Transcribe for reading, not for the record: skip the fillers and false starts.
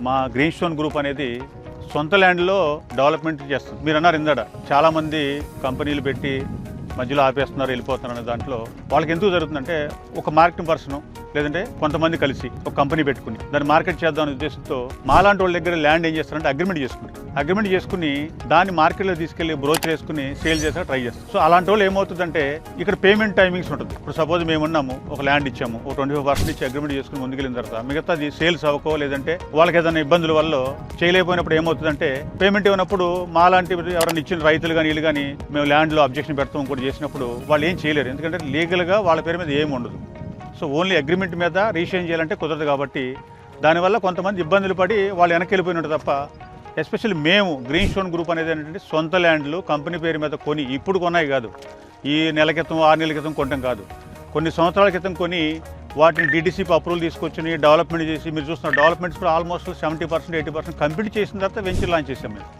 మా green stone group అనేది సొంత ల్యాండ్లో డెవలప్మెంట్ చేస్తుంది. మీరు అన్నారు ఇందాడ చాలామంది కంపెనీలు పెట్టి మధ్యలో ఆపేస్తున్నారు, వెళ్ళిపోతున్నారు అనే దాంట్లో వాళ్ళకి ఎందుకు జరుగుతుందంటే ఒక మార్కెటింగ్ పర్సన్ లేదంటే కొంతమంది కలిసి ఒక కంపెనీ పెట్టుకుని దాన్ని మార్కెట్ చేద్దామనే ఉద్దేశంతో మాలాంటి వాళ్ళ దగ్గర ల్యాండ్ ఏం చేస్తారంటే అగ్రిమెంట్ చేసుకుని దాన్ని మార్కెట్లో తీసుకెళ్లి బ్రోచర్ వేసుకుని సేల్ చేసా ట్రై చేస్తారు. సో అలాంటి వాళ్ళు ఏమవుతుందంటే ఇక్కడ పేమెంట్ టైమింగ్స్ ఉంటుంది. ఇప్పుడు సపోజ్ మేము ఉన్నాము, ఒక ల్యాండ్ ఇచ్చాము, ఒక 25% ఇచ్చి అగ్రిమెంట్ చేసుకుని ముందుకెళ్ళిన తర్వాత మిగతాది సేల్స్ అవ్వకో లేదంటే వాళ్ళకి ఏదైనా ఇబ్బందుల వల్ల చేయలేకపోయినప్పుడు ఏమవుతుందంటే పేమెంట్ ఇవ్వనప్పుడు మాలాంటి ఎవరైనా ఇచ్చిన రైతులు కానీ వీళ్ళు కానీ మేము ల్యాండ్లో అబ్జెక్షన్ పెడతాం ఇంకోటి చేసినప్పుడు వాళ్ళు ఏం చేయలేరు. ఎందుకంటే లీగల్గా వాళ్ళ పేరు మీద ఏమి ఉండదు. సో ఓన్లీ అగ్రిమెంట్ మీద రిజిస్ట్రేషన్ చేయాలంటే కుదరదు. కాబట్టి దానివల్ల కొంతమంది ఇబ్బందులు పడి వాళ్ళు వెనక్కి వెళ్ళిపోయినట్టు తప్ప ఎస్పెషల్లీ మేము గ్రీన్ స్టోన్ గ్రూప్ అనేది ఏంటంటే సొంత ల్యాండ్లు కంపెనీ పేరు మీద కొని ఇప్పుడు కొన్నాయి కాదు, ఈ నెల క్రితం 6 నెలల క్రితం కొనడం కాదు, కొన్ని సంవత్సరాల క్రితం కొని వాటిని డిడిసిపి అప్రూవల్ తీసుకొచ్చి డెవలప్మెంట్ చేసి మీరు చూస్తున్న డెవలప్మెంట్స్ కూడా ఆల్మోస్ట్ 70% 80% కంప్లీట్ చేసిన తర్వాత వెంచర్ లాంచ్ చేసాం మేము.